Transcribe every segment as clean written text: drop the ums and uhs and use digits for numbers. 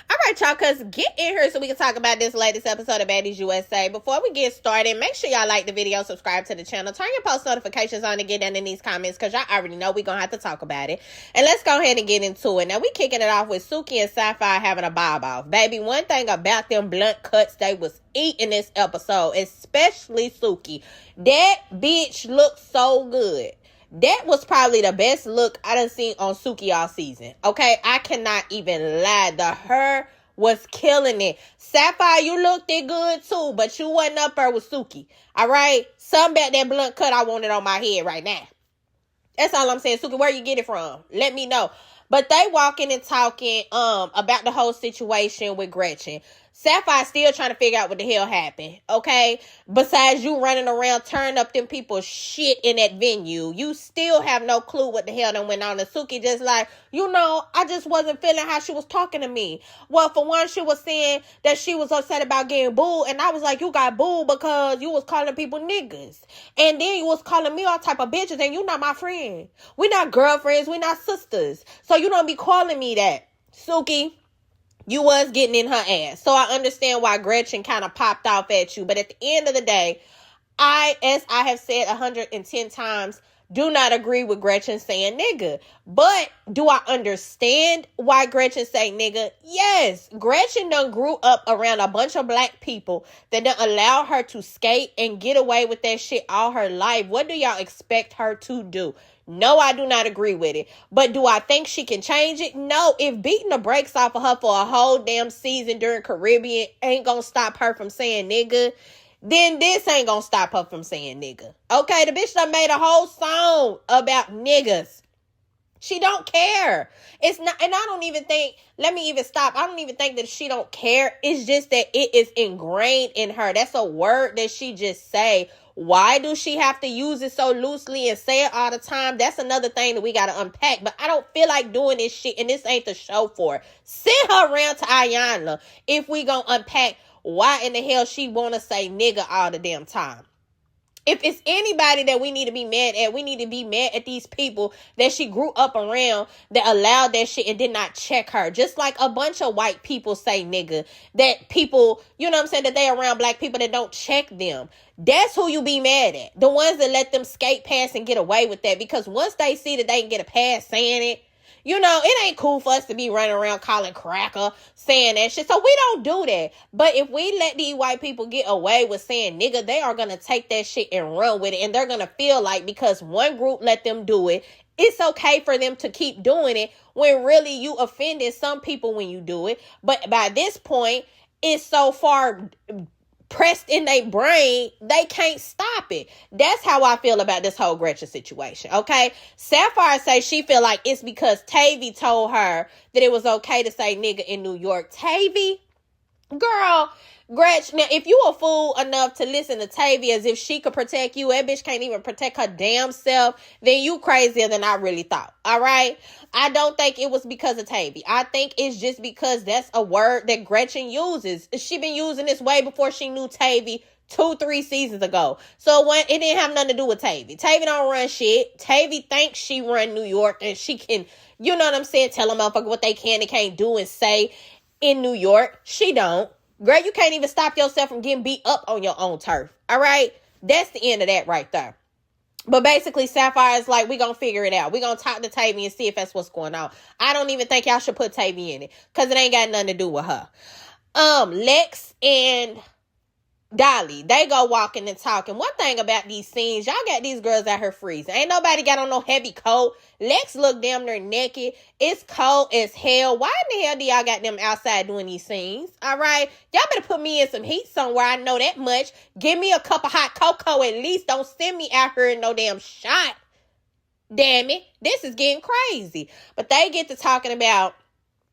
All right, y'all, cuz get in here so we can talk about this latest episode of Baddies USA. Before we get started, make sure y'all like the video, subscribe to the channel, turn your post notifications on to get down in these comments, because y'all already know we're going to have to talk about it. And let's go ahead and get into it. Now, we kicking it off with Suki and Sapphire having a bob-off. Baby, one thing about them blunt cuts they was eating this episode, especially Suki. That bitch looked so good. That was probably the best look I done seen on Suki all season. Okay, I cannot even lie. The hair was killing it. Sapphire, you looked it good too, but you wasn't up there with Suki. All right, something about that blunt cut I want it on my head right now. That's all I'm saying. Suki, where you get it from? Let me know. But they walking and talking about the whole situation with Gretchen. Sapphire still trying to figure out what the hell happened, okay? Besides you running around turning up them people's shit in that venue, you still have no clue what the hell done went on. And Suki just like, I just wasn't feeling how she was talking to me. Well, for one, she was saying that she was upset about getting booed. And I was like, you got booed because you was calling people niggas. And then you was calling me all type of bitches. And you not my friend. We not girlfriends. We not sisters. So you don't be calling me that. Suki, you was getting in her ass. So I understand why Gretchen kind of popped off at you. But at the end of the day, as I have said 110 times, do not agree with Gretchen saying nigga. But do I understand why Gretchen say nigga? Yes. Gretchen done grew up around a bunch of black people that done allow her to skate and get away with that shit all her life. What do y'all expect her to do? No, I do not agree with it. But do I think she can change it? No. If beating the brakes off of her for a whole damn season during Caribbean ain't gonna stop her from saying nigga, then this ain't gonna stop her from saying nigga. Okay, the bitch done made a whole song about niggas. She don't care. It's not, and I don't even think, let me even stop. I don't even think that she don't care. It's just that it is ingrained in her. That's a word that she just say. Why do she have to use it so loosely and say it all the time? That's another thing that we got to unpack. But I don't feel like doing this shit, and this ain't the show for it. Send her around to Ayanna if we gonna unpack why in the hell she want to say nigga all the damn time. If it's anybody that we need to be mad at, we need to be mad at these people that she grew up around that allowed that shit and did not check her. Just like a bunch of white people say nigga. That people, you know what I'm saying, that they around black people that don't check them. That's who you be mad at. The ones that let them skate past and get away with that. Because once they see that they can get a pass saying it, it ain't cool for us to be running around calling cracker, saying that shit. So we don't do that. But if we let these white people get away with saying nigga, they are going to take that shit and run with it. And they're going to feel like because one group let them do it, it's okay for them to keep doing it when really you offended some people when you do it. But by this point, it's so far pressed in their brain, they can't stop it. That's how I feel about this whole Gretchen situation, okay? Sapphire says she feel like it's because Tavy told her that it was okay to say nigga in New York. Tavy? Girl, Gretch, now if you a fool enough to listen to Tavy as if she could protect you, that bitch can't even protect her damn self, then you crazier than I really thought, all right? I don't think it was because of Tavy. I think it's just because that's a word that Gretchen uses. She been using this way before she knew Tavy 2-3 seasons ago. So it didn't have nothing to do with Tavy. Tavy don't run shit. Tavy thinks she run New York and she can, you know what I'm saying, tell them motherfuckers what they can and can't do and say in New York. She don't. Girl, you can't even stop yourself from getting beat up on your own turf. All right? That's the end of that right there. But basically, Sapphire is like, we going to figure it out. We going to talk to Tavy and see if that's what's going on. I don't even think y'all should put Tavy in it because it ain't got nothing to do with her. Lex and Dolly, they go walking and talking. One thing about these scenes, y'all got these girls out here freezing. Ain't nobody got on no heavy coat. Lex look damn near naked. It's cold as hell. Why in the hell do y'all got them outside doing these scenes? All right? Y'all better put me in some heat somewhere. I know that much. Give me a cup of hot cocoa at least. Don't send me out here in no damn shot. Damn it. This is getting crazy. But they get to talking about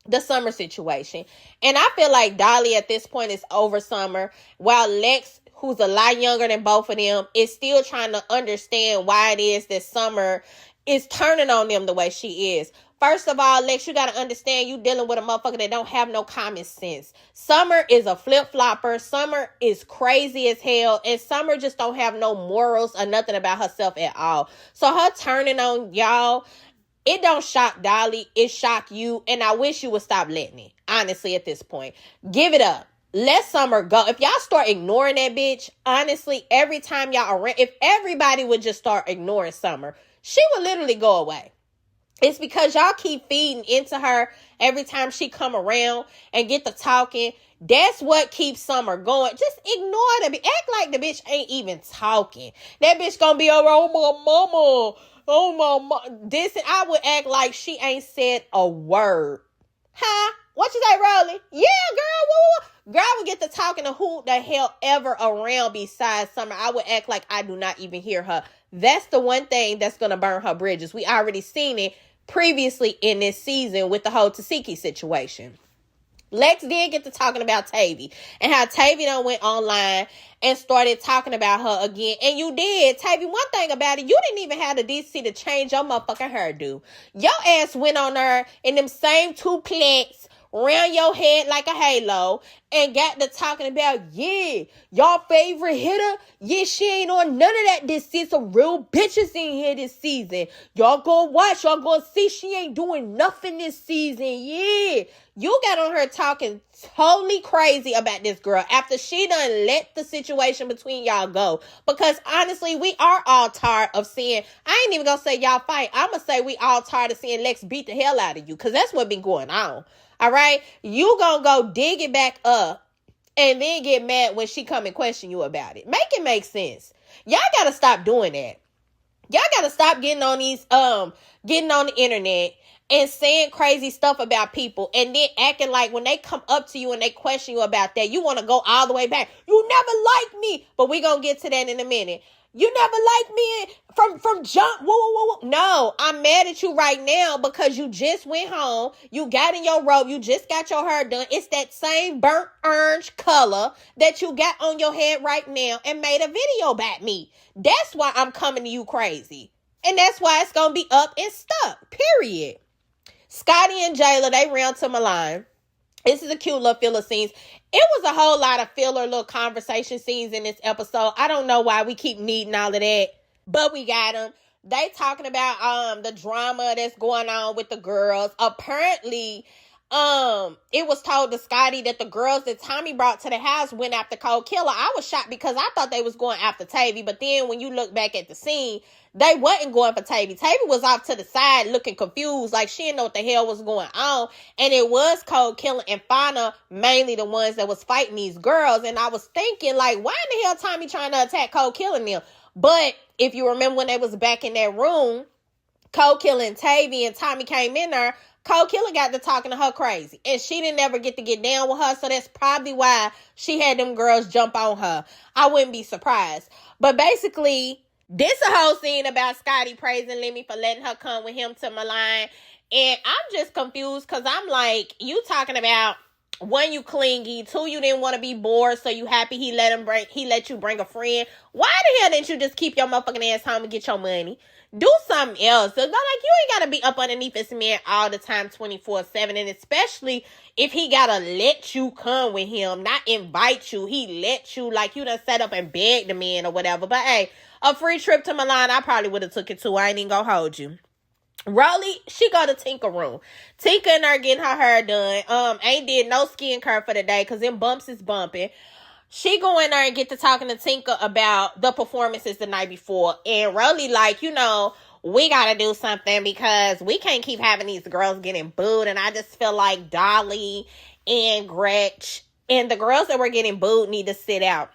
the Summer situation. And I feel like Dolly at this point is over Summer, while Lex, who's a lot younger than both of them, is still trying to understand why it is that Summer is turning on them the way she is. First of all, Lex, you got to understand you dealing with a motherfucker that don't have no common sense. Summer is a flip-flopper. Summer is crazy as hell. And Summer just don't have no morals or nothing about herself at all. So her turning on y'all, It don't shock Dolly. It shock you. And I wish you would stop letting it. Honestly, at this point. Give it up. Let Summer go. If y'all start ignoring that bitch, honestly, every time y'all around, if everybody would just start ignoring Summer, she would literally go away. It's because y'all keep feeding into her every time she come around and get to talking. That's what keeps Summer going. Just ignore the bitch. Act like the bitch ain't even talking. That bitch gonna be over, oh my mama. Oh my mama. This, I would act like she ain't said a word. Huh? What you say, Rollie? Yeah, girl. Woo. Girl, I would get to talking to who the hell ever around besides Summer. I would act like I do not even hear her. That's the one thing that's going to burn her bridges. We already seen it previously in this season with the whole Tasiki situation. Lex did get to talking about Tavy and how Tavy done went online and started talking about her again. And you did. Tavy, one thing about it, you didn't even have the decency to change your motherfucking hairdo. Your ass went on there in them same two plaits around your head like a halo and got to talking about, yeah, y'all favorite hitter? Yeah, she ain't on none of that this season. Some real bitches in here this season. Y'all gonna watch. Y'all gonna see she ain't doing nothing this season. Yeah. You got on her talking totally crazy about this girl after she done let the situation between y'all go. Because honestly, we are all tired of seeing, I ain't even gonna say y'all fight. I'm gonna say we all tired of seeing Lex beat the hell out of you. Because that's what been going on. All right? You gonna go dig it back up and then get mad when she come and question you about it. Make it make sense. Y'all gotta stop doing that. Y'all gotta stop getting on the internet and saying crazy stuff about people and then acting like when they come up to you and they question you about that, you want to go all the way back. You never liked me. But we gonna get to that in a minute. You never liked me from jump. Woo, woo, woo. No, I'm mad at you right now because you just went home. You got in your robe. You just got your hair done. It's that same burnt orange color that you got on your head right now and made a video about me. That's why I'm coming to you crazy. And that's why it's going to be up and stuck. Period. Scotty and Jayla, they ran to Milan. This is a cute little filler scenes. It was a whole lot of filler little conversation scenes in this episode. I don't know why we keep needing all of that, but we got them. They talking about the drama that's going on with the girls. Apparently, it was told to Scotty that the girls that Tommy brought to the house went after Kold Killa. I was shocked because I thought they was going after Tavy, but then when you look back at the scene, they wasn't going for Tavy. Tavy was off to the side looking confused, like she didn't know what the hell was going on. And it was Kold Killa and Fania, mainly the ones that was fighting these girls. And I was thinking, like, why in the hell Tommy trying to attack Kold Killa and them? But if you remember when they was back in that room, Kold Killa and Tavy and Tommy came in there, Kold Killa got to talking to her crazy. And she didn't ever get to get down with her, so that's probably why she had them girls jump on her. I wouldn't be surprised. But basically, this a whole scene about Scotty praising Lemmy for letting her come with him to Milan. And I'm just confused because I'm like, you talking about, one, you clingy, two, you didn't want to be bored, so you happy he let you bring a friend. Why the hell didn't you just keep your motherfucking ass home and get your money? Do something else. So, like, you ain't got to be up underneath this man all the time 24/7. And especially if he got to let you come with him, not invite you. He let you, like you done set up and begged the man or whatever. But hey, a free trip to Milan, I probably would have took it too. I ain't even gonna hold you. Rollie, she go to Tinker room. Tinker and her getting her hair done. Ain't did no skincare for the day because them bumps is bumping. She go in there and get to talking to Tinker about the performances the night before. And Rollie like, we got to do something because we can't keep having these girls getting booed. And I just feel like Dolly and Gretch and the girls that were getting booed need to sit out.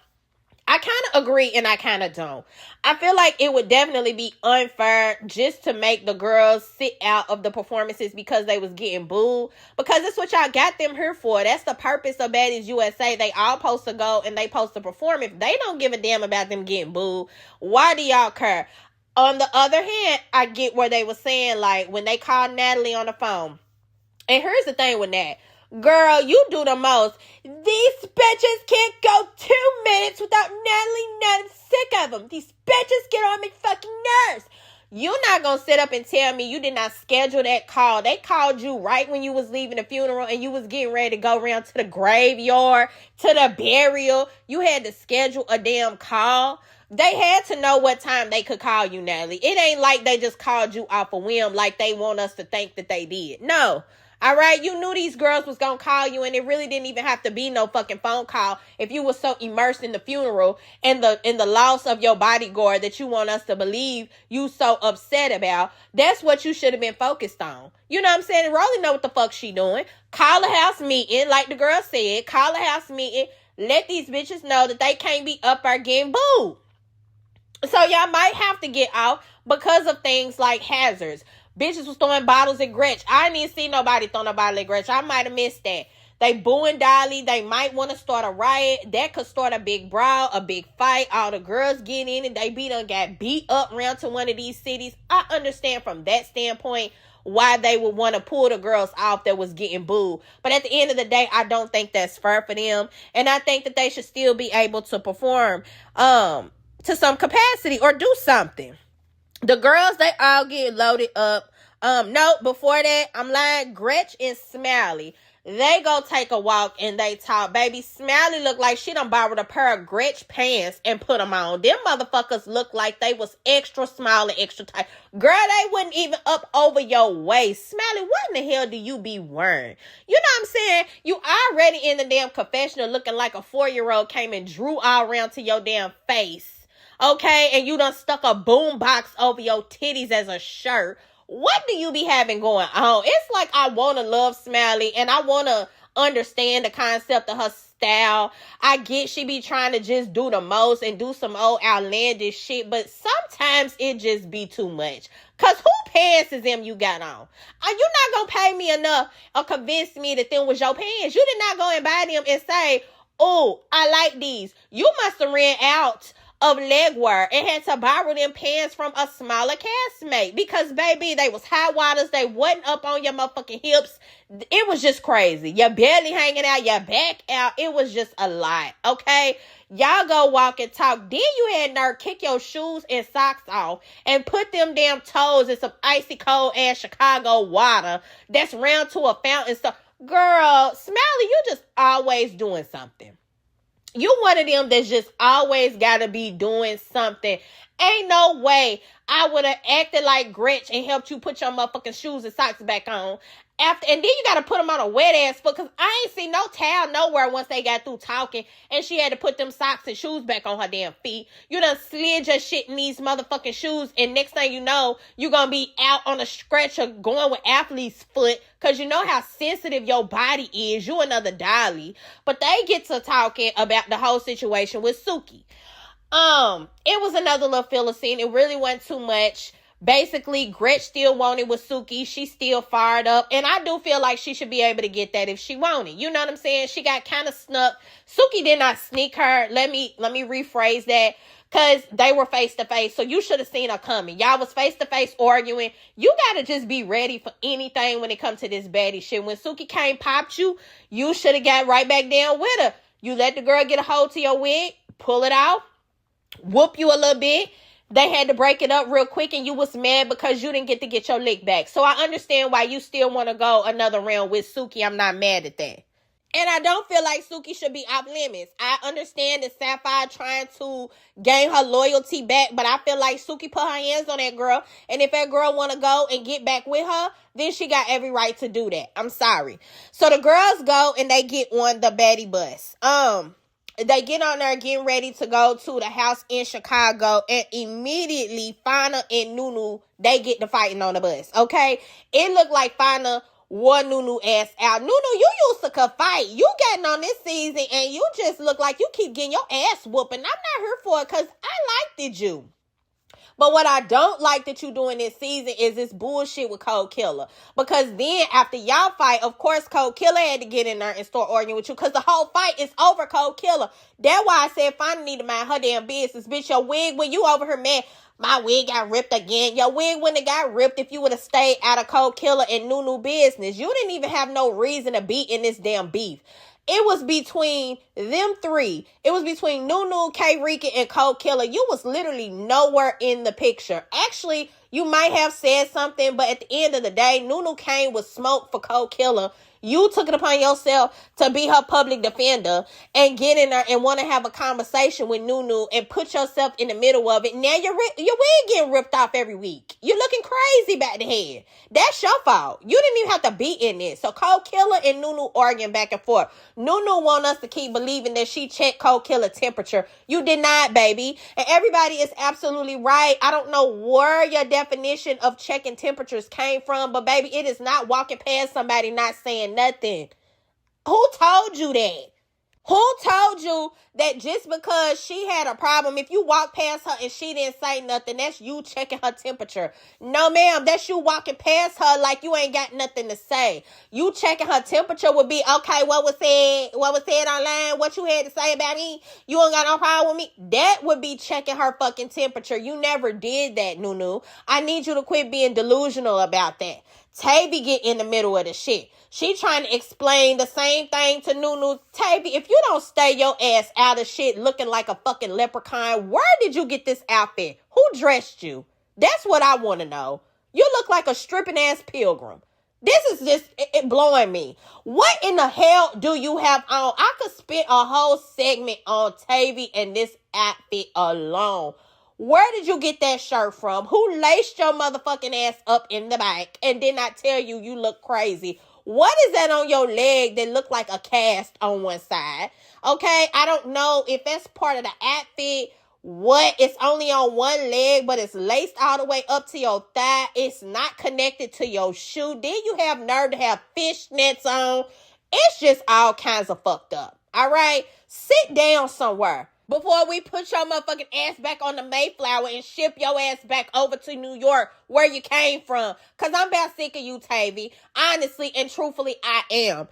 I kind of agree and I kind of don't. I feel like it would definitely be unfair just to make the girls sit out of the performances because they was getting booed. Because that's what y'all got them here for. That's the purpose of Baddies USA. They all supposed to go and they supposed to perform. If they don't give a damn about them getting booed, why do y'all care? On the other hand, I get where they were saying, like, when they called Natalie on the phone. And here's the thing with that. Girl, you do the most. These bitches can't go 2 minutes without Natalie. I'm sick of them. These bitches get on me fucking nerves. You're not going to sit up and tell me you did not schedule that call. They called you right when you was leaving the funeral and you was getting ready to go around to the graveyard, to the burial. You had to schedule a damn call. They had to know what time they could call you, Natalie. It ain't like they just called you off a whim like they want us to think that they did. No. All right, you knew these girls was going to call you, and it really didn't even have to be no fucking phone call if you were so immersed in the funeral and the loss of your bodyguard that you want us to believe you so upset about. That's what you should have been focused on. You know what I'm saying? Rollie know what the fuck she doing. Call a house meeting, like the girl said. Call a house meeting. Let these bitches know that they can't be up there getting booed. So y'all might have to get out because of things like hazards. Bitches was throwing bottles at Gretch. I didn't even see nobody throwing a bottle at Gretch. I might have missed that. They booing Dolly. They might want to start a riot. That could start a big brawl, a big fight. All the girls get in and they got beat up around to one of these cities. I understand from that standpoint why they would want to pull the girls off that was getting booed. But at the end of the day, I don't think that's fair for them. And I think that they should still be able to perform to some capacity or do something. The girls, they all get loaded up. No, before that, I'm lying. Gretch and Smiley, they go take a walk and they talk. Baby, Smiley look like she done borrowed a pair of Gretch pants and put them on. Them motherfuckers look like they was extra small and extra tight. Girl, they wasn't even up over your waist. Smiley, what in the hell do you be wearing? You know what I'm saying? You already in the damn confessional looking like a 4-year-old came and drew all around to your damn face. Okay, and you done stuck a boom box over your titties as a shirt. What do you be having going on? It's like I want to love Smiley and I want to understand the concept of her style. I get she be trying to just do the most and do some old outlandish shit, but sometimes it just be too much. Because who pants is them you got on? Are you not going to pay me enough or convince me that them was your pants? You did not go and buy them and say, oh, I like these. You must have ran out of legwear and had to borrow them pants from a smaller castmate because, baby, they was high waters. They wasn't up on your motherfucking hips. It was just crazy. Your belly hanging out, your back out. It was just a lot, okay? Y'all go walk and talk. Then you had nerve kick your shoes and socks off and put them damn toes in some icy cold ass Chicago water that's round to a fountain. So, girl, Smiley, you just always doing something. You one of them that's just always got to be doing something. Ain't no way I would have acted like Gretch and helped you put your motherfucking shoes and socks back on. And then you got to put them on a wet ass foot because I ain't see no towel nowhere once they got through talking and she had to put them socks and shoes back on her damn feet. You done slid your shit in these motherfucking shoes and next thing you know, you going to be out on a stretcher going with athlete's foot because you know how sensitive your body is. You another Dolly. But they get to talking about the whole situation with Suki. It was another little filler scene. It really wasn't too much. Basically, Gretch still wanted with Suki. She still fired up. And I do feel like she should be able to get that if she wanted. You know what I'm saying? She got kind of snuck. Suki did not sneak her. Let me rephrase that. Because they were face to face. So you should have seen her coming. Y'all was face to face arguing. You got to just be ready for anything when it comes to this baddie shit. When Suki came popped you, you should have got right back down with her. You let the girl get a hold to your wig, pull it out, whoop you a little bit. They had to break it up real quick and you was mad because you didn't get to get your lick back. So I understand why you still want to go another round with Suki. I'm not mad at that. And I don't feel like Suki should be off limits. I understand that Sapphire trying to gain her loyalty back, but I feel like Suki put her hands on that girl. And if that girl want to go and get back with her, then she got every right to do that. I'm sorry. So the girls go and they get on the Baddies Bus. They get on there getting ready to go to the house in Chicago and immediately Fania and NuNu, they get to fighting on the bus, okay? It looked like Fania wore NuNu ass out. NuNu, you used to could fight. You getting on this season and you just look like you keep getting your ass whooping. I'm not here for it because I liked you. But what I don't like that you doing this season is this bullshit with Kold Killa. Because then after y'all fight, of course, Kold Killa had to get in there and start arguing with you. Because the whole fight is over Kold Killa. That's why I said Fania need to mind her damn business. Bitch, your wig, when you over here, man, my wig got ripped again. Your wig wouldn't have got ripped if you would have stayed out of Kold Killa and NuNu business. You didn't even have no reason to be in this damn beef. It was between them three. It was between NuNu, K-Rika, and Kold Killa. You was literally nowhere in the picture. Actually, You might have said something, but at the end of the day, NuNu came with smoke for Kold Killa. You took it upon yourself to be her public defender and get in there and want to have a conversation with NuNu and put yourself in the middle of it. Now your wig getting ripped off every week. You're looking crazy back the head. That's your fault. You didn't even have to be in this. So Kold Killa and NuNu arguing back and forth. NuNu want us to keep believing that she checked Kold Killa temperature. You did not, baby. And everybody is absolutely right. I don't know where your definition of checking temperatures came from, but baby, it is not walking past somebody not saying nothing. Who told you that? Who told you that just because she had a problem, if you walk past her and she didn't say nothing, that's you checking her temperature? No, ma'am, that's you walking past her like you ain't got nothing to say. You checking her temperature would be, okay, what was said online, what you had to say about me, you ain't got no problem with me. That would be checking her fucking temperature. You never did that, NuNu. I need you to quit being delusional about that. Tavy get in the middle of the shit. She trying to explain the same thing to NuNu. Tavy, if you don't stay your ass out of shit looking like a fucking leprechaun, where did you get this outfit? Who dressed you? That's what I want to know. You look like a stripping ass pilgrim. This is just it blowing me. What in the hell do you have on? I could spend a whole segment on Tavy and this outfit alone. Where did you get that shirt from? Who laced your motherfucking ass up in the back and did not tell you you look crazy? What is that on your leg that look like a cast on one side? Okay, I don't know if that's part of the outfit. What? It's only on one leg, but it's laced all the way up to your thigh. It's not connected to your shoe. Then you have nerve to have fishnets on. It's just all kinds of fucked up. All right? Sit down somewhere before we put your motherfucking ass back on the Mayflower and ship your ass back over to New York where you came from. Because I'm about sick of you, Tavy. Honestly and truthfully, I am.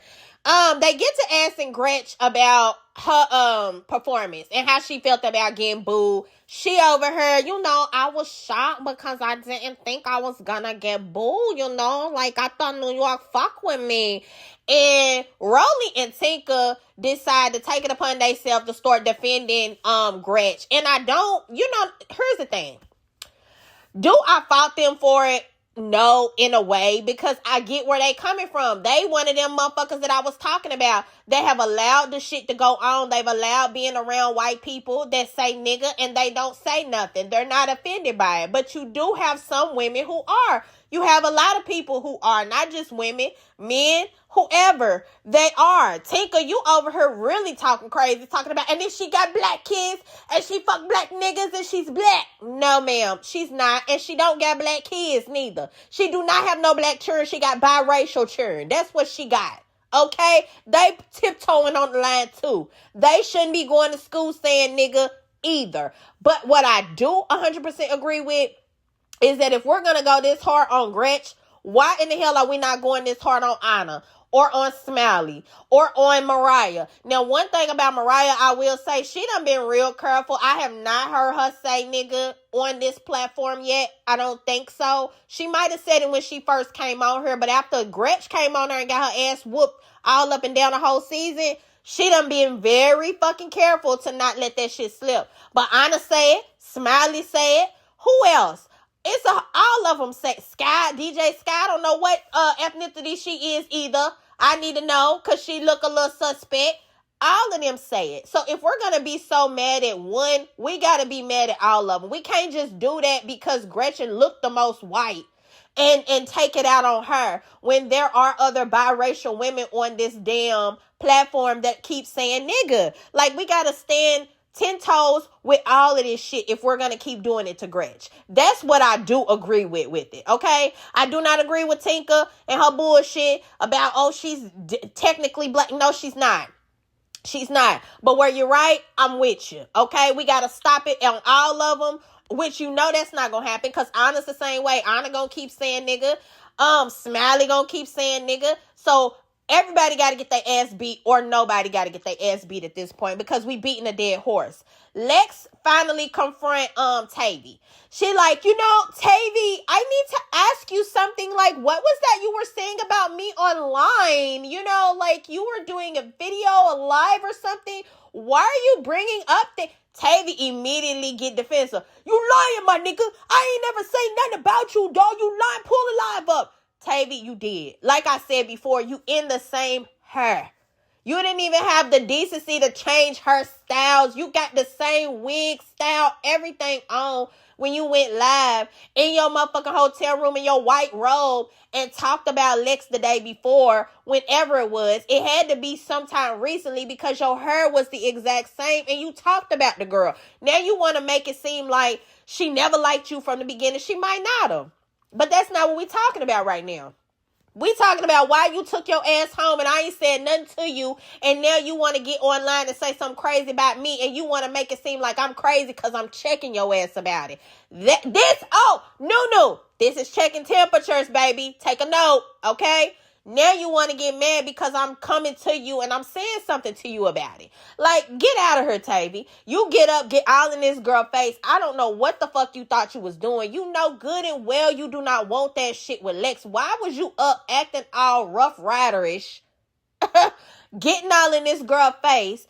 They get to asking Gretch about her performance and how she felt about getting booed. She over her, I was shocked because I didn't think I was gonna get booed, like I thought New York fuck with me. And Rollie and Tinker decide to take it upon themselves to start defending Gretch. And I don't, here's the thing. Do I fault them for it? No, in a way, because I get where they coming from. They one of them motherfuckers that I was talking about. They have allowed the shit to go on. They've allowed being around white people that say nigga and they don't say nothing. They're not offended by it. But you do have some women who are. You have a lot of people who are, not just women, men, whoever they are. Tinker, you over here really talking crazy, talking about, and then she got black kids, and she fuck black niggas, and she's black. No, ma'am, she's not, and she don't got black kids neither. She do not have no black children. She got biracial children. That's what she got. Okay? They tiptoeing on the line, too. They shouldn't be going to school saying nigga either. But what I do 100% agree with is that if we're going to go this hard on Gretch, why in the hell are we not going this hard on Anna or on Smiley or on Mariah? Now, one thing about Mariah, I will say, she done been real careful. I have not heard her say nigga on this platform yet. I don't think so. She might have said it when she first came on here, but after Gretch came on her and got her ass whooped all up and down the whole season, she done been very fucking careful to not let that shit slip. But Anna said, Smiley said, who else? All of them say Sky, DJ Sky. I don't know what ethnicity she is either. I need to know because she look a little suspect. All of them say it. So if we're going to be so mad at one, we got to be mad at all of them. We can't just do that because Gretchen looked the most white and take it out on her when there are other biracial women on this damn platform that keep saying nigga. Like, we got to stand 10 toes with all of this shit if we're going to keep doing it to Gretch. That's what I do agree with it, okay? I do not agree with Tinker and her bullshit about, she's technically black. No, she's not. She's not. But where you're right, I'm with you, okay? We got to stop it on all of them, which that's not going to happen because Anna's the same way. Anna going to keep saying nigga. Smiley going to keep saying nigga. So Everybody got to get their ass beat, or nobody got to get their ass beat at this point, because we beating a dead horse. Lex finally confront Tavy. She like, Tavy, I need to ask you something. Like, what was that you were saying about me online? Like you were doing a video, a live or something. Why are you bringing up that? Tavy immediately get defensive. You lying, my nigga. I ain't never say nothing about you, dog. You lying. Pull the live up. Tavy, you did. Like I said before, you in the same hair. You didn't even have the decency to change her styles. You got the same wig style, everything on when you went live in your motherfucking hotel room in your white robe and talked about Lex the day before, whenever it was. It had to be sometime recently because your hair was the exact same and you talked about the girl. Now you want to make it seem like she never liked you from the beginning. She might not have. But that's not what we're talking about right now. We talking about why you took your ass home and I ain't said nothing to you, and now you want to get online and say something crazy about me, and you want to make it seem like I'm crazy because I'm checking your ass about it. NuNu, this is checking temperatures, baby. Take a note, okay? Now you want to get mad because I'm coming to you and I'm saying something to you about it. Like, get out of here, Tavy. You get up, get all in this girl face. I don't know what the fuck you thought you was doing. You know good and well you do not want that shit with Lex. Why was you up acting all rough riderish, getting all in this girl face?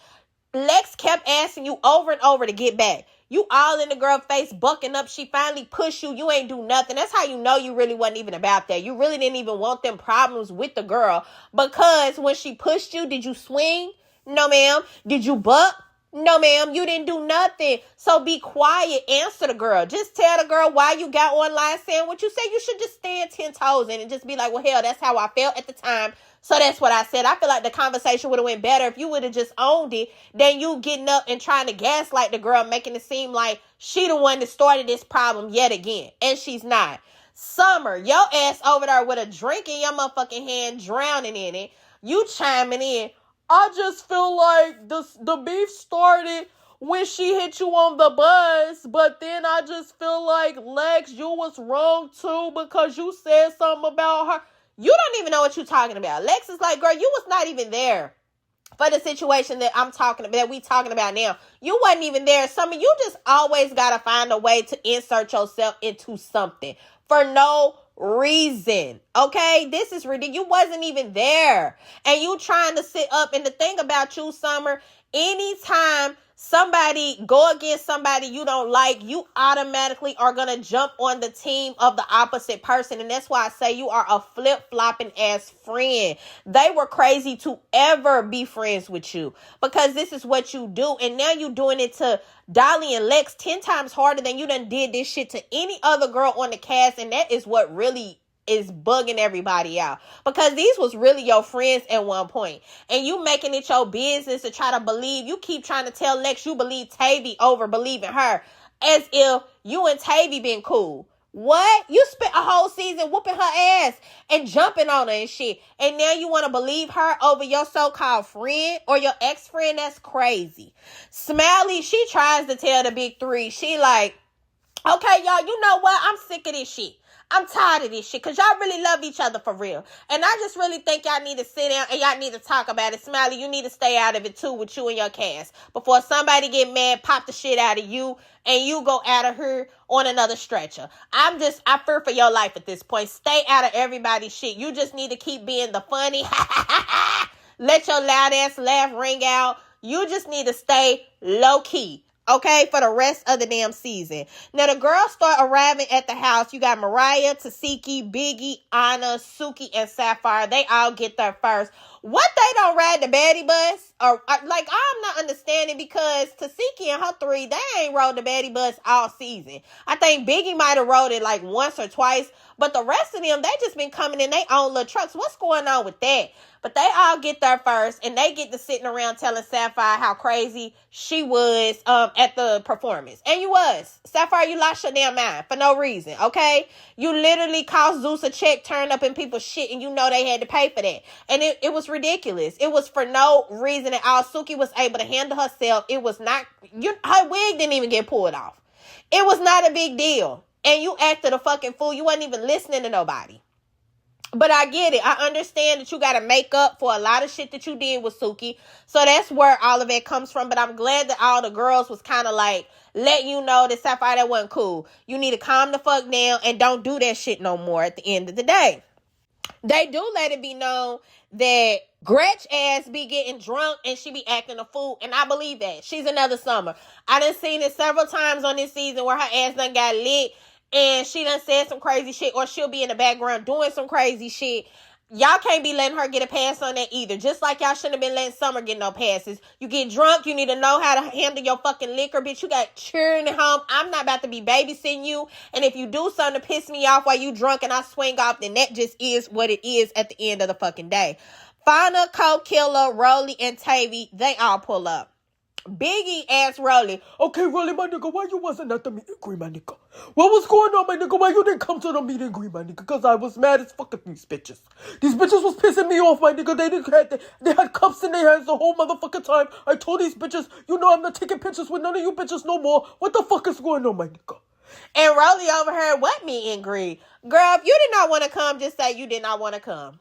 Lex kept asking you over and over to get back. You all in the girl face, bucking up. She finally pushed you. You ain't do nothing. That's how you know you really wasn't even about that. You really didn't even want them problems with the girl. Because when she pushed you, did you swing? No, ma'am. Did you buck? No, ma'am. You didn't do nothing. So be quiet. Answer the girl. Just tell the girl why you got online saying what you said. You should just stand 10 toes in and just be like, well, hell, that's how I felt at the time. So that's what I said. I feel like the conversation would have went better if you would have just owned it than you getting up and trying to gaslight the girl, making it seem like she the one that started this problem yet again. And she's not. Summer, your ass over there with a drink in your motherfucking hand, drowning in it. You chiming in. I just feel like the beef started when she hit you on the bus, but then I just feel like, Lex, you was wrong too because you said something about her. You don't even know what you're talking about. Lex is like, girl, you was not even there for the situation that we talking about now. You wasn't even there. Some of you just always gotta find a way to insert yourself into something for no reason. Okay? This is ridiculous. You wasn't even there. And you trying to sit up. And the thing about you, Summer, anytime somebody go against somebody you don't like, you automatically are going to jump on the team of the opposite person. And that's why I say you are a flip-flopping ass friend. They were crazy to ever be friends with you because this is what you do. And now you doing it to Dolly and Lex 10 times harder than you done did this shit to any other girl on the cast. And that is what really is bugging everybody out, because these was really your friends at one point, and you making it your business to try to believe. You keep trying to tell Lex you believe Tavy over believing her, as if you and Tavy been cool. What? You spent a whole season whooping her ass and jumping on her and shit, and now you want to believe her over your so-called friend or your ex-friend? That's crazy. Smiley, she tries to tell the big three. She like, okay, y'all, you know what? I'm sick of this shit. I'm tired of this shit because y'all really love each other for real. And I just really think y'all need to sit down and y'all need to talk about it. Smiley, you need to stay out of it too with you and your cast. Before somebody get mad, pop the shit out of you, and you go out of her on another stretcher. I fear for your life at this point. Stay out of everybody's shit. You just need to keep being the funny. Let your loud ass laugh ring out. You just need to stay low key. Okay, for the rest of the damn season. Now, the girls start arriving at the house. You got Mariah, Tasiki, Biggie, Anna, Suki, and Sapphire. They all get there first. What, they don't ride the Baddies Bus? Or like, I'm not understanding, because Tasiki and her three, they ain't rode the Baddies Bus all season. I think Biggie might have rode it like once or twice. But the rest of them, they just been coming in their own little trucks. What's going on with that? But they all get there first, and they get to sitting around telling Sapphire how crazy she was at the performance. And you was. Sapphire, you lost your damn mind for no reason, okay? You literally cost Zeus a check, turned up in people's shit, and you know they had to pay for that. And it was ridiculous. It was for no reason at all. Suki was able to handle herself. It was not, her wig didn't even get pulled off. It was not a big deal. And you acted a fucking fool. You wasn't even listening to nobody. But I get it. I understand that you got to make up for a lot of shit that you did with Suki. So that's where all of it comes from. But I'm glad that all the girls was kind of like, let you know that Sapphire, that wasn't cool. You need to calm the fuck down and don't do that shit no more at the end of the day. They do let it be known that Gretch ass be getting drunk and she be acting a fool. And I believe that. She's another Summer. I done seen it several times on this season where her ass done got lit and she done said some crazy shit, or she'll be in the background doing some crazy shit. Y'all can't be letting her get a pass on that either. Just like y'all shouldn't have been letting Summer get no passes. You get drunk, you need to know how to handle your fucking liquor, bitch. You got cheering at home. I'm not about to be babysitting you. And if you do something to piss me off while you drunk and I swing off, then that just is what it is at the end of the fucking day. Fania, Kold Killa, Rollie, and Tavy, they all pull up. Biggie asked Rollie, okay, Rollie, my nigga, why you wasn't at the meet and greet, my nigga? What was going on, my nigga? Why you didn't come to the meet and greet, my nigga? Because I was mad as fuck at these bitches. These bitches was pissing me off, my nigga. They had cups in their hands the whole motherfucking time. I told these bitches, you know I'm not taking pictures with none of you bitches no more. What the fuck is going on, my nigga? And Rollie overheard what meet and greet. Girl, if you did not want to come, just say you did not want to come.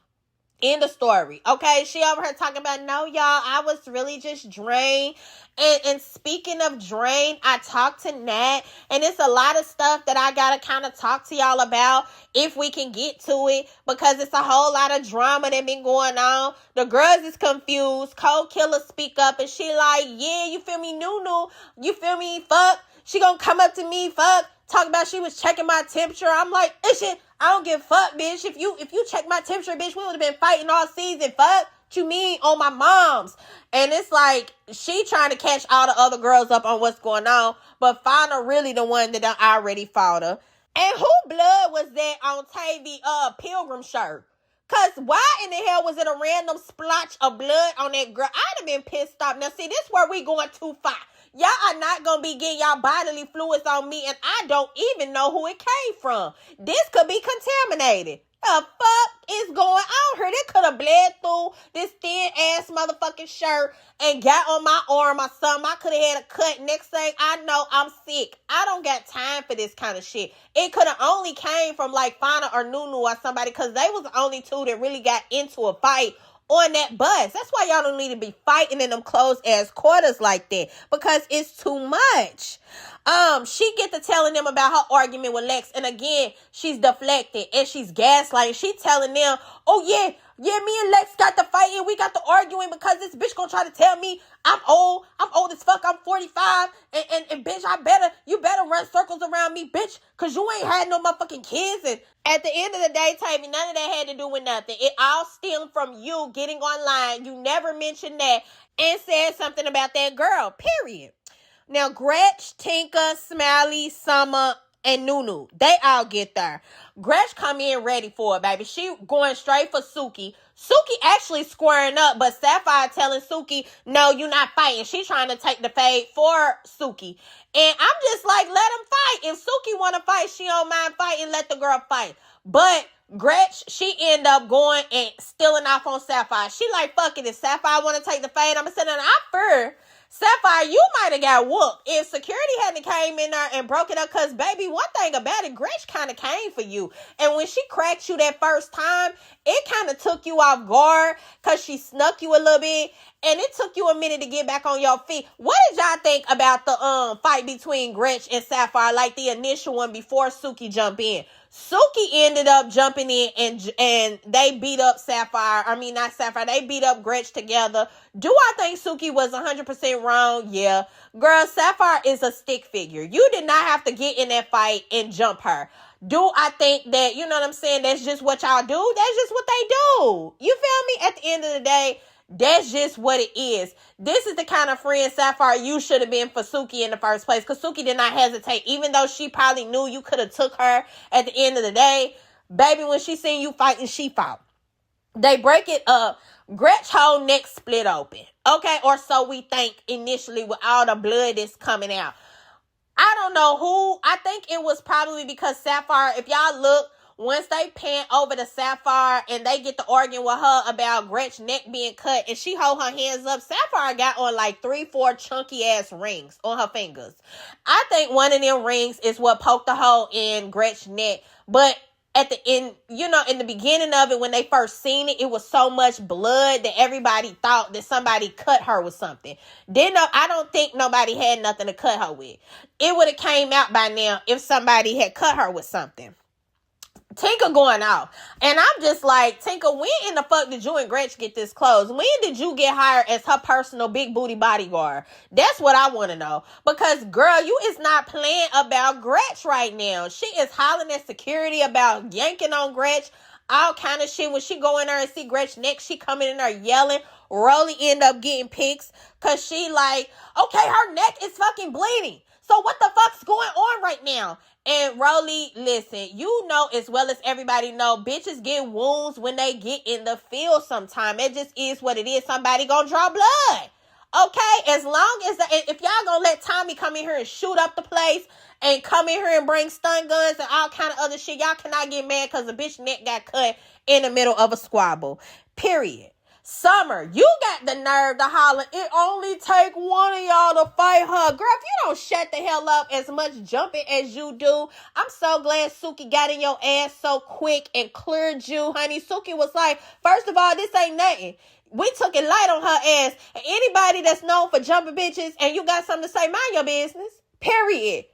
End of story. Okay, she over here talking about, no, y'all, I was really just drained. And speaking of drained, I talked to Nat, and it's a lot of stuff that I gotta kind of talk to y'all about if we can get to it, because it's a whole lot of drama that been going on. The girls is confused. Kold Killa speak up, and she like, yeah, you feel me, NuNu? You feel me? Fuck. She gonna come up to me, fuck. Talk about she was checking my temperature. I'm like, this shit, I don't give a fuck, bitch. If you check my temperature, bitch, we would have been fighting all season. Fuck. What you mean? On my mom's. And it's like, she trying to catch all the other girls up on what's going on. But Fania really the one that done already fought her. And who blood was that on Tavy pilgrim shirt? Cause why in the hell was it a random splotch of blood on that girl? I'd have been pissed off. Now see, this is where we going too far. Y'all are not going to be getting y'all bodily fluids on me, and I don't even know who it came from. This could be contaminated. The fuck is going on here? They could have bled through this thin-ass motherfucking shirt and got on my arm or something. I could have had a cut. Next thing I know, I'm sick. I don't got time for this kind of shit. It could have only came from like Fania or NuNu or somebody, because they was the only two that really got into a fight on that bus. That's why y'all don't need to be fighting in them closed ass quarters like that, because it's too much. She get to telling them about her argument with Lex, and again, she's deflected and she's gaslighting. She telling them, oh yeah, me and Lex got to fighting, we got to arguing because this bitch gonna try to tell me I'm old as fuck, I'm 45, and bitch, you better run circles around me, bitch, cause you ain't had no motherfucking kids. And at the end of the day, Tavy, none of that had to do with nothing. It all stemmed from you getting online. You never mentioned that and said something about that girl, period. Now, Gretch, Tinka, Smiley, Summer, and NuNu, they all get there. Gretch come in ready for it, baby. She going straight for Suki. Suki actually squaring up, but Sapphire telling Suki, no, you're not fighting. She trying to take the fade for Suki. And I'm just like, let them fight. If Suki want to fight, she don't mind fighting. Let the girl fight. But Gretch, she end up going and stealing off on Sapphire. She like, fuck it. If Sapphire want to take the fade, I'm going to send her an offer. Sapphire, you might have got whooped if security hadn't came in there and broke it up, because, baby, one thing about it, Gretch kind of came for you. And when she cracked you that first time, it kind of took you off guard because she snuck you a little bit, and it took you a minute to get back on your feet. What did y'all think about the fight between Gretch and Sapphire, like the initial one before Suki jumped in? Suki ended up jumping in and they beat up Sapphire. I mean, not Sapphire. They beat up Gretch together. Do I think Suki was 100% wrong? Yeah. Girl, Sapphire is a stick figure. You did not have to get in that fight and jump her. Do I think that, you know what I'm saying, that's just what y'all do? That's just what they do. You feel me? At the end of the day, that's just what it is. This is the kind of friend, Sapphire, you should have been for Suki in the first place, because Suki did not hesitate. Even though she probably knew you could have took her at the end of the day, baby, when she seen you fighting, she fought. They break it up. Gretch whole neck split open. Okay, or so we think initially with all the blood that's coming out. I don't know who. I think it was probably because Sapphire, if y'all look, once they pan over to Sapphire and they get to arguing with her about Gretch's neck being cut and she hold her hands up, Sapphire got on like 3-4 chunky ass rings on her fingers. I think one of them rings is what poked the hole in Gretch's neck. But at the end, in the beginning of it, when they first seen it, it was so much blood that everybody thought that somebody cut her with something. I don't think nobody had nothing to cut her with. It would have came out by now if somebody had cut her with something. Tinker going off. And I'm just like, Tinker, when in the fuck did you and Gretch get this close? When did you get hired as her personal big booty bodyguard? That's what I want to know. Because, girl, you is not playing about Gretch right now. She is hollering at security about yanking on Gretch. All kind of shit. When she go in there and see Gretch next, she coming in there yelling. Rollie end up getting pics. Because she like, okay, her neck is fucking bleeding. So what the fuck's going on right now? And Rollie, listen, you know as well as everybody know, bitches get wounds when they get in the field sometime. It just is what it is. Somebody gonna draw blood. Okay? As long as, if y'all gonna let Tommy come in here and shoot up the place and come in here and bring stun guns and all kind of other shit, y'all cannot get mad because the bitch neck got cut in the middle of a squabble. Period. Summer, you got the nerve to holler, it only take one of y'all to fight her. Girl, if you don't shut the hell up as much jumping as you do, I'm so glad Suki got in your ass so quick and cleared you, honey. Suki was like, first of all, this ain't nothing. We took it light on her ass. And anybody that's known for jumping bitches and you got something to say, mind your business. Period.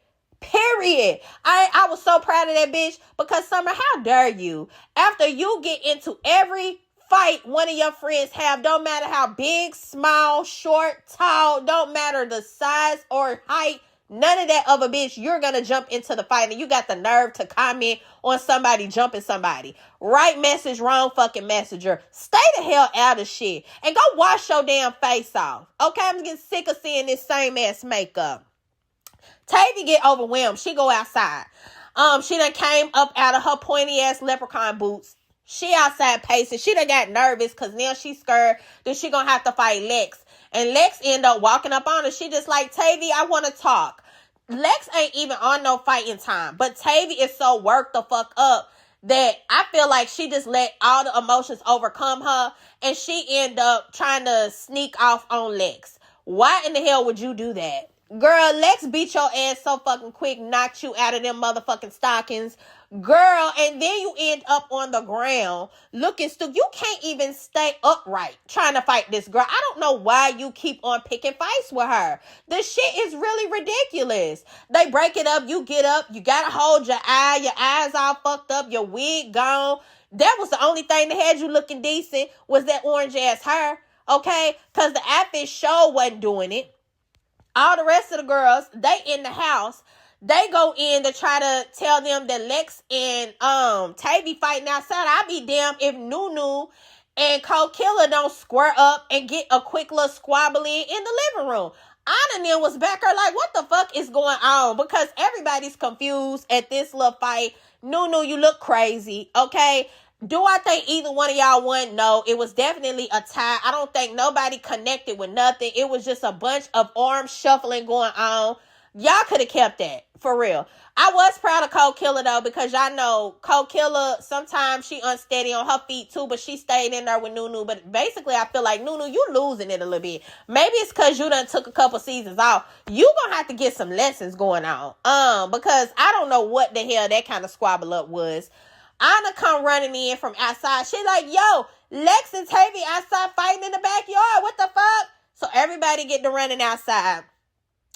I was so proud of that bitch because, Summer, how dare you? After you get into every fight one of your friends have, don't matter how big, small, short, tall, don't matter the size or height, none of that of a bitch, you're gonna jump into the fight and you got the nerve to comment on somebody jumping somebody. Right message, wrong fucking messenger. Stay the hell out of shit and go wash your damn face off. Okay, I'm getting sick of seeing this same ass makeup. Tavy get overwhelmed. She go outside. She done came up out of her pointy ass leprechaun boots. She outside pacing. She done got nervous because now she's scared that she gonna have to fight Lex. And Lex end up walking up on her. She just like, Tavy, I want to talk. Lex ain't even on no fighting time. But Tavy is so worked the fuck up that I feel like she just let all the emotions overcome her. And she end up trying to sneak off on Lex. Why in the hell would you do that? Girl, Lex beat your ass so fucking quick, knocked you out of them motherfucking stockings. Girl, and then you end up on the ground looking stupid. You can't even stay upright trying to fight this girl. I don't know why you keep on picking fights with her. This shit is really ridiculous. They break it up, you get up, you gotta hold your eyes all fucked up, your wig gone. That was the only thing that had you looking decent was that orange ass hair, okay? Because the outfit show wasn't doing it. All the rest of the girls, they in the house. They go in to try to tell them that Lex and Tavy fighting outside. I'll be damned if NuNu and Kold Killa don't square up and get a quick little squabble in the living room. Anna and them was back there like, what the fuck is going on? Because everybody's confused at this little fight. NuNu, you look crazy, okay? Do I think either one of y'all won? No, it was definitely a tie. I don't think nobody connected with nothing. It was just a bunch of arm shuffling going on. Y'all could have kept that, for real. I was proud of Kold Killa, though, because y'all know Kold Killa, sometimes she unsteady on her feet, too, but she stayed in there with NuNu. But basically, I feel like, NuNu, you losing it a little bit. Maybe it's because you done took a couple seasons off. You gonna have to get some lessons going on. Because I don't know what the hell that kind of squabble up was. Anna come running in from outside. She like, yo, Lex and Tavy outside fighting in the backyard. What the fuck? So everybody get to running outside.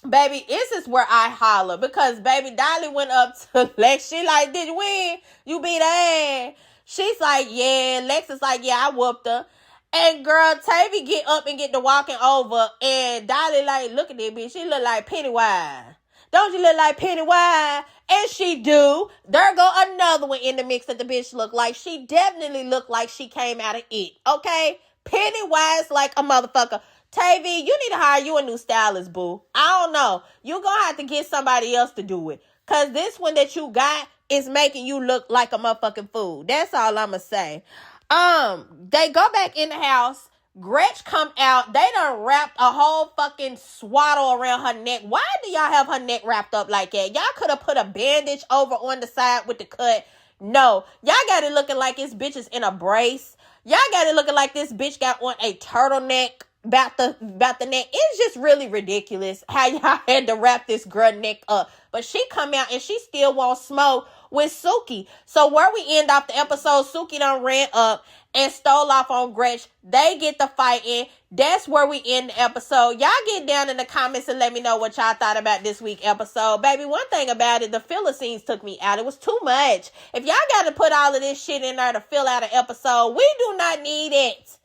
Baby, this is where I holler. Because, baby, Dolly went up to Lex. She like, did you win? You beat her ass. She's like, yeah. Lex is like, yeah, I whooped her. And, girl, Tavy get up and get to walking over. And Dolly like, look at that bitch. She look like Pennywise. Don't you look like Pennywise? And she do. There go another one in the mix that the bitch look like. She definitely look like she came out of it. Okay? Pennywise like a motherfucker. Tavy, you need to hire you a new stylist, boo. I don't know. You're going to have to get somebody else to do it. Because this one that you got is making you look like a motherfucking fool. That's all I'm going to say. They go back in the house. Gretch come out. They done wrapped a whole fucking swaddle around her neck. Why do y'all have her neck wrapped up like that? Y'all could have put a bandage over on the side with the cut. No. Y'all got it looking like this bitch is in a brace. Y'all got it looking like this bitch got on a turtleneck. about the neck. It's just really ridiculous how y'all had to wrap this girl neck up. But she come out and she still won't smoke with Suki. So where we end off the episode, Suki done ran up and stole off on Gretch. They get the fight in. That's where we end the episode. Y'all get down in the comments and let me know what y'all thought about this week episode. Baby, one thing about it, the filler scenes took me out. It was too much. If y'all got to put all of this shit in there to fill out an episode, we do not need it.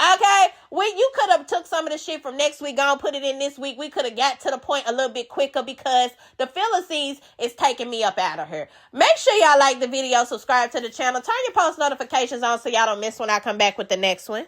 Okay, you could have took some of the shit from next week, gone put it in this week. We could have got to the point a little bit quicker because the filler scenes is taking me up out of here. Make sure y'all like the video, subscribe to the channel, turn your post notifications on so y'all don't miss when I come back with the next one.